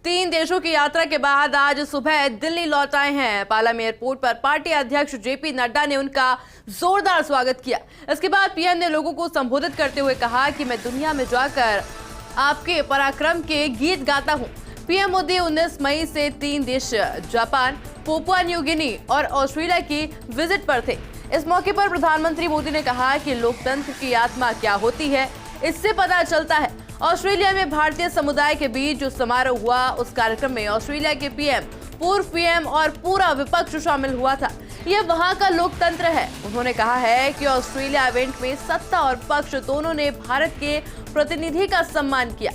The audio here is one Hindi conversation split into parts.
3 देशों की यात्रा के बाद आज सुबह दिल्ली लौट आए हैं। पालम एयरपोर्ट पर पार्टी अध्यक्ष जेपी नड्डा ने उनका जोरदार स्वागत किया। इसके बाद पीएम ने लोगों को संबोधित करते हुए कहा कि मैं दुनिया में जाकर आपके पराक्रम के गीत गाता हूं। पीएम मोदी 19 मई से 3 देश जापान, पापुआ न्यू गिनी और ऑस्ट्रेलिया की विजिट पर थे। इस मौके पर प्रधानमंत्री मोदी ने कहा कि लोकतंत्र की आत्मा क्या होती है, इससे पता चलता है। ऑस्ट्रेलिया में भारतीय समुदाय के बीच जो समारोह हुआ, उस कार्यक्रम में ऑस्ट्रेलिया के पीएम, पूर्व पीएम और पूरा विपक्ष शामिल हुआ था। यह वहां का लोकतंत्र है। उन्होंने कहा है कि ऑस्ट्रेलिया इवेंट में सत्ता और पक्ष दोनों ने भारत के प्रतिनिधि का सम्मान किया।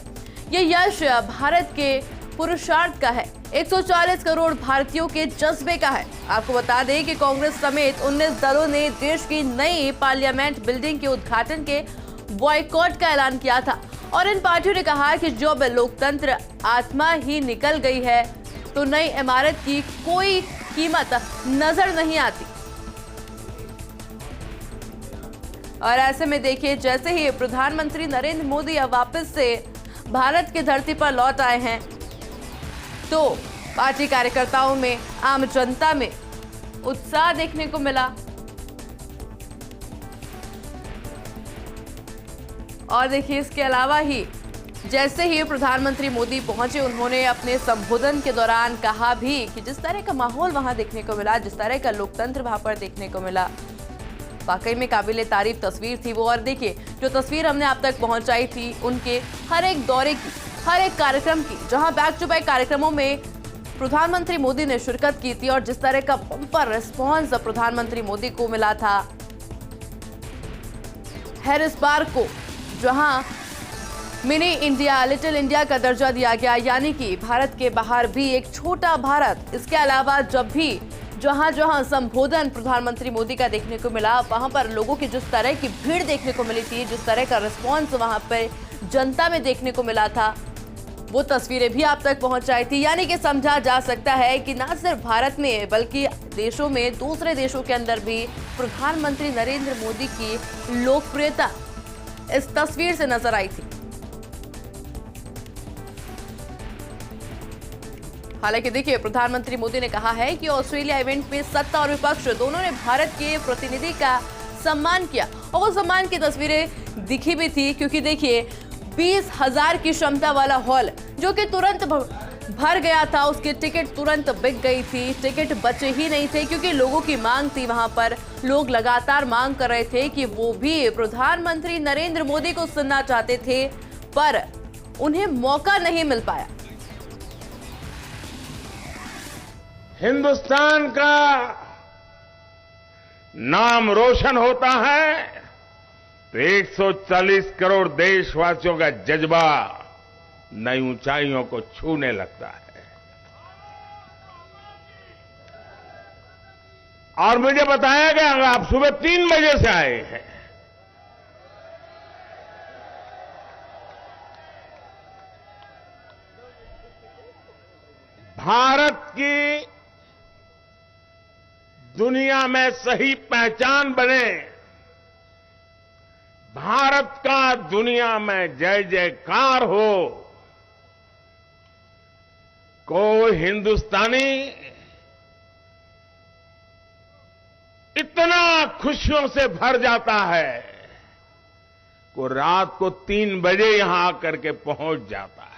ये यश भारत के पुरुषार्थ का है, 140 करोड़ भारतीयों के जज्बे का है। आपको बता दें कि कांग्रेस समेत 19 दलों ने देश की नई पार्लियामेंट बिल्डिंग के उद्घाटन के बॉयकॉट का ऐलान किया था और इन पार्टियों ने कहा कि जब लोकतंत्र आत्मा ही निकल गई है तो नई इमारत की कोई कीमत नजर नहीं आती। और ऐसे में देखिए, जैसे ही प्रधानमंत्री नरेंद्र मोदी अब वापस से भारत की धरती पर लौट आए हैं तो पार्टी कार्यकर्ताओं में, आम जनता में उत्साह देखने को मिला। और देखिए, इसके अलावा ही जैसे ही प्रधानमंत्री मोदी पहुंचे, उन्होंने अपने संबोधन के दौरान कहा भी कि जिस तरह का माहौल वहां देखने को मिला, जिस तरह का लोकतंत्र वहां पर देखने को मिला, वाकई में काबिले तारीफ तस्वीर थी वो। और देखिए, जो तस्वीर हमने आप तक पहुंचाई थी उनके हर एक दौरे की, हर एक कार्यक्रम की, जहां बैक टू बैक कार्यक्रमों में प्रधानमंत्री मोदी ने शिरकत की थी और जिस तरह का बम्पर रिस्पॉन्स प्रधानमंत्री मोदी को मिला था। हैरिस पार्क को जहां मिनी इंडिया, लिटिल इंडिया का दर्जा दिया गया, यानी कि भारत के बाहर भी एक छोटा भारत। इसके अलावा जब भी जहां जहां संबोधन प्रधानमंत्री मोदी का देखने को मिला, वहां पर लोगों की जिस तरह की भीड़ देखने को मिली थी, जिस तरह का रिस्पॉन्स वहां पर जनता में देखने को मिला था, वो तस्वीरें भी आप तक पहुंचाई थी। यानी कि समझा जा सकता है कि न सिर्फ भारत में बल्कि देशों में, दूसरे देशों के अंदर भी प्रधानमंत्री नरेंद्र मोदी की लोकप्रियता इस तस्वीर से नजर आई थी। हालांकि देखिए, प्रधानमंत्री मोदी ने कहा है कि ऑस्ट्रेलिया इवेंट में सत्ता और विपक्ष दोनों ने भारत के प्रतिनिधि का सम्मान किया और वो सम्मान की तस्वीरें दिखी भी थी, क्योंकि देखिए 20,000 की क्षमता वाला हॉल जो कि तुरंत भर गया था, उसकी टिकट तुरंत बिक गई थी। टिकट बचे ही नहीं थे क्योंकि लोगों की मांग थी। वहां पर लोग लगातार मांग कर रहे थे कि वो भी प्रधानमंत्री नरेंद्र मोदी को सुनना चाहते थे, पर उन्हें मौका नहीं मिल पाया। हिंदुस्तान का नाम रोशन होता है तो 140 करोड़ देशवासियों का जज्बा नई ऊंचाइयों को छूने लगता है। और मुझे बताया गया, आप सुबह 3 बजे से आए हैं। भारत की दुनिया में सही पहचान बने, भारत का दुनिया में जय जयकार हो, कोई हिंदुस्तानी इतना खुशियों से भर जाता है कि रात को 3 बजे यहां आकर के पहुंच जाता है।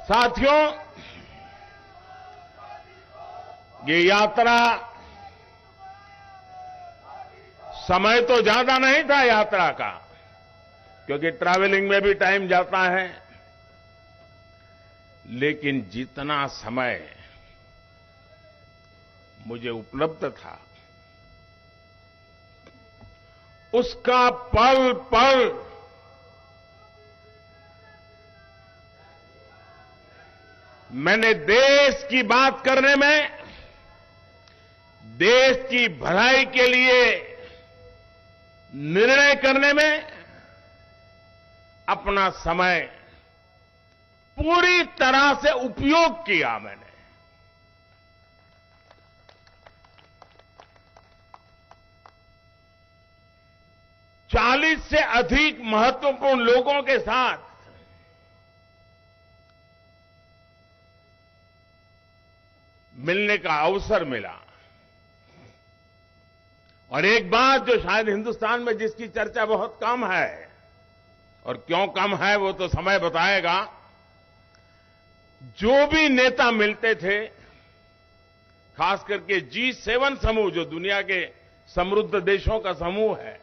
साथियों, ये यात्रा, समय तो ज्यादा नहीं था यात्रा का, क्योंकि ट्रैवलिंग में भी टाइम जाता है, लेकिन जितना समय मुझे उपलब्ध था उसका पल पल मैंने देश की बात करने में, देश की भलाई के लिए निर्णय करने में अपना समय पूरी तरह से उपयोग किया मैंने। 40 से अधिक महत्वपूर्ण लोगों के साथ मिलने का अवसर मिला। और एक बात जो शायद हिंदुस्तान में जिसकी चर्चा बहुत कम है, और क्यों कम है वो तो समय बताएगा, जो भी नेता मिलते थे, खास करके G7 समूह जो दुनिया के समृद्ध देशों का समूह है,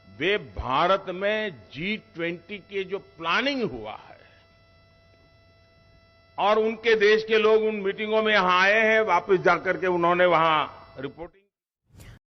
वे भारत में G20 के जो प्लानिंग हुआ है और उनके देश के लोग उन मीटिंगों में यहां आए हैं, वापस जाकर के उन्होंने वहां रिपोर्टिंग